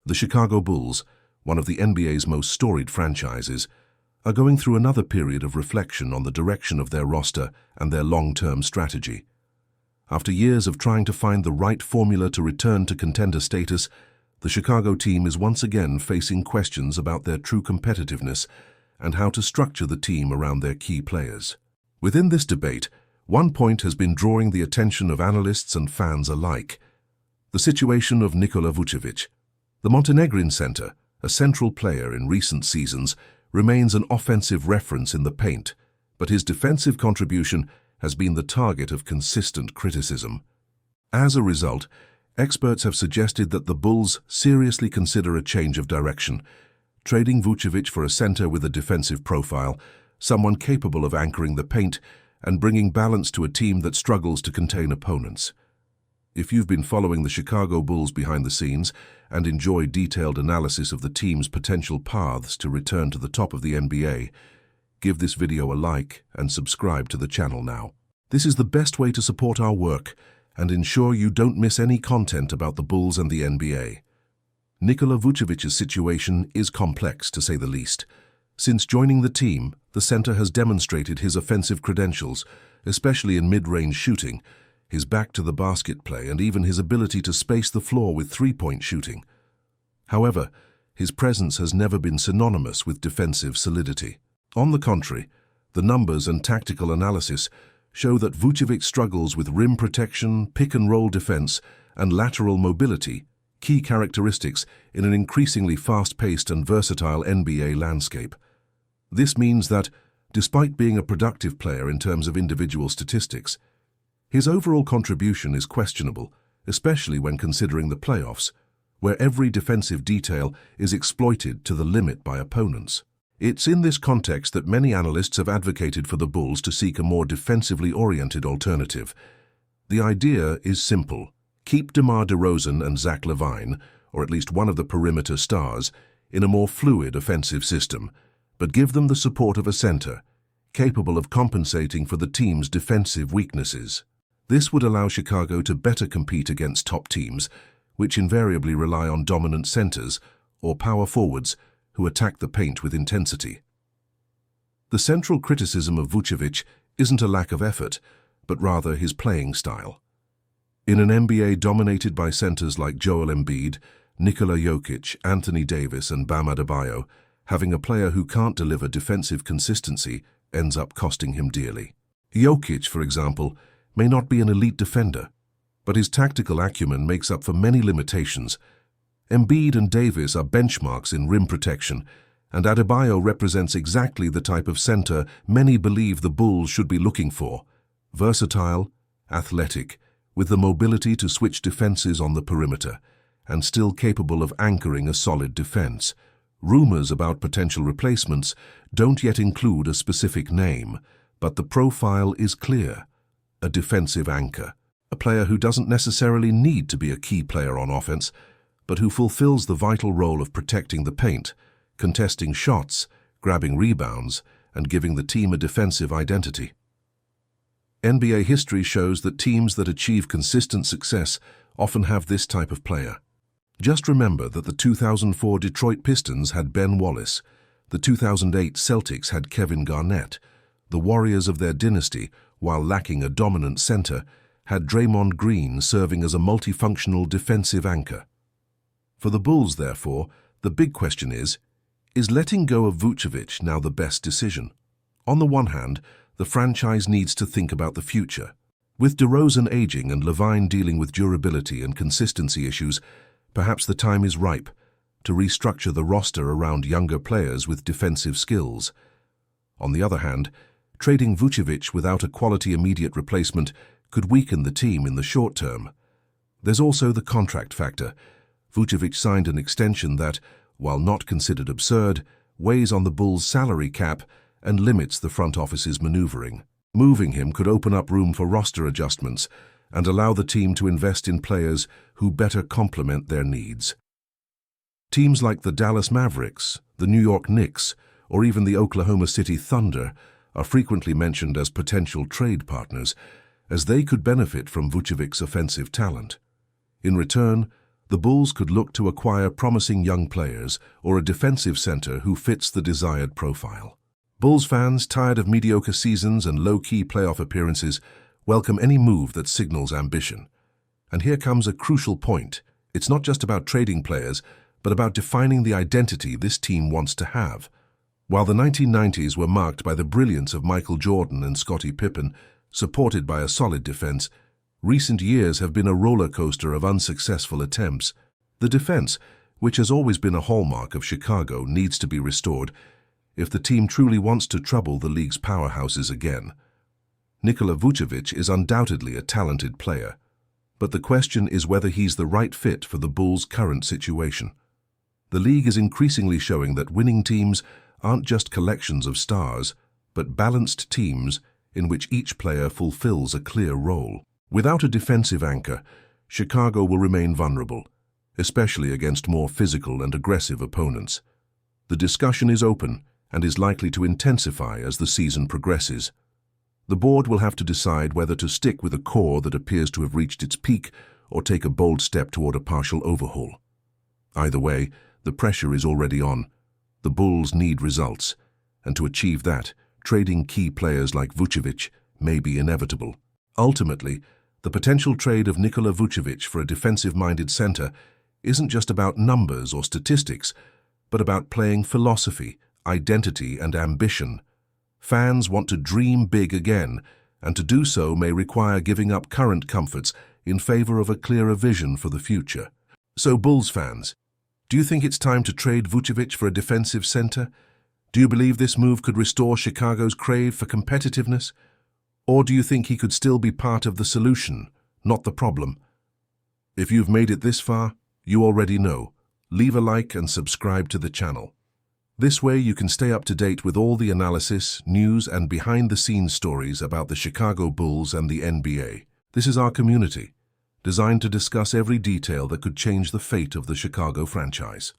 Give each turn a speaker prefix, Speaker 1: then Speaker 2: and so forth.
Speaker 1: The Chicago Bulls, one of the NBA's most storied franchises, are going through another period of reflection on the direction of their roster and their long-term strategy. After years of trying to find the right formula to return to contender status, the Chicago team is once again facing questions about their true competitiveness and how to structure the team around their key players. Within this debate, one point has been drawing the attention of analysts and fans alike: the situation of Nikola Vučević. The Montenegrin center, a central player in recent seasons, remains an offensive reference in the paint, but his defensive contribution has been the target of consistent criticism. As a result, experts have suggested that the Bulls seriously consider a change of direction, trading Vučević for a center with a defensive profile, someone capable of anchoring the paint and bringing balance to a team that struggles to contain opponents. If you've been following the Chicago Bulls behind the scenes and enjoy detailed analysis of the team's potential paths to return to the top of the NBA, give this video a like and subscribe to the channel now. This is the best way to support our work and ensure you don't miss any content about the Bulls and the NBA. Nikola Vučević's situation is complex, to say the least. Since joining the team, the center has demonstrated his offensive credentials, especially in mid-range shooting, his back-to-the-basket play, and even his ability to space the floor with three-point shooting. However, his presence has never been synonymous with defensive solidity. On the contrary, the numbers and tactical analysis show that Vučević struggles with rim protection, pick-and-roll defense, and lateral mobility, key characteristics in an increasingly fast-paced and versatile NBA landscape. This means that, despite being a productive player in terms of individual statistics, his overall contribution is questionable, especially when considering the playoffs, where every defensive detail is exploited to the limit by opponents. It's in this context that many analysts have advocated for the Bulls to seek a more defensively oriented alternative. The idea is simple: keep DeMar DeRozan and Zach LaVine, or at least one of the perimeter stars, in a more fluid offensive system, but give them the support of a center, capable of compensating for the team's defensive weaknesses. This would allow Chicago to better compete against top teams, which invariably rely on dominant centers or power forwards who attack the paint with intensity. The central criticism of Vučević isn't a lack of effort, but rather his playing style. In an NBA dominated by centers like Joel Embiid, Nikola Jokić, Anthony Davis, and Bam Adebayo, having a player who can't deliver defensive consistency ends up costing him dearly. Jokić, for example, may not be an elite defender, but his tactical acumen makes up for many limitations. Embiid and Davis are benchmarks in rim protection, and Adebayo represents exactly the type of center many believe the Bulls should be looking for: versatile, athletic, with the mobility to switch defenses on the perimeter, and still capable of anchoring a solid defense. Rumors about potential replacements don't yet include a specific name, but the profile is clear: a defensive anchor, a player who doesn't necessarily need to be a key player on offense, but who fulfills the vital role of protecting the paint, contesting shots, grabbing rebounds, and giving the team a defensive identity. NBA history shows that teams that achieve consistent success often have this type of player. Just remember that the 2004 Detroit Pistons had Ben Wallace, the 2008 Celtics had Kevin Garnett, the Warriors of their dynasty, while lacking a dominant center, had Draymond Green serving as a multifunctional defensive anchor. For the Bulls, therefore, the big question is letting go of Vučević now the best decision? On the one hand, the franchise needs to think about the future. With DeRozan aging and LaVine dealing with durability and consistency issues, perhaps the time is ripe to restructure the roster around younger players with defensive skills. On the other hand, trading Vučević without a quality immediate replacement could weaken the team in the short term. There's also the contract factor. Vučević signed an extension that, while not considered absurd, weighs on the Bulls' salary cap and limits the front office's maneuvering. Moving him could open up room for roster adjustments and allow the team to invest in players who better complement their needs. Teams like the Dallas Mavericks, the New York Knicks, or even the Oklahoma City Thunder are frequently mentioned as potential trade partners, as they could benefit from Vučević's offensive talent. In return, The Bulls could look to acquire promising young players or a defensive center who fits the desired profile. Bulls fans, tired of mediocre seasons and low-key playoff appearances, welcome any move that signals ambition. And here comes a crucial point. It's not just about trading players, but about defining the identity this team wants to have. While the 1990s were marked by the brilliance of Michael Jordan and Scottie Pippen, supported by a solid defense, recent years have been a roller coaster of unsuccessful attempts. The defense, which has always been a hallmark of Chicago, needs to be restored if the team truly wants to trouble the league's powerhouses again. Nikola Vučević is undoubtedly a talented player, but the question is whether he's the right fit for the Bulls' current situation. The league is increasingly showing that winning teams aren't just collections of stars, but balanced teams in which each player fulfills a clear role. Without a defensive anchor, Chicago will remain vulnerable, especially against more physical and aggressive opponents. The discussion is open and is likely to intensify as the season progresses. The board will have to decide whether to stick with a core that appears to have reached its peak or take a bold step toward a partial overhaul. Either way, the pressure is already on. The Bulls need results, and to achieve that, trading key players like Vučević may be inevitable. Ultimately, the potential trade of Nikola Vučević for a defensive-minded center isn't just about numbers or statistics, but about playing philosophy, identity, and ambition. Fans want to dream big again, and to do so may require giving up current comforts in favor of a clearer vision for the future. So, Bulls fans, do you think it's time to trade Vučević for a defensive center? Do you believe this move could restore Chicago's crave for competitiveness? Or do you think he could still be part of the solution, not the problem? If you've made it this far, you already know. Leave a like and subscribe to the channel. This way you can stay up to date with all the analysis, news, and behind-the-scenes stories about the Chicago Bulls and the NBA. This is our community, designed to discuss every detail that could change the fate of the Chicago franchise.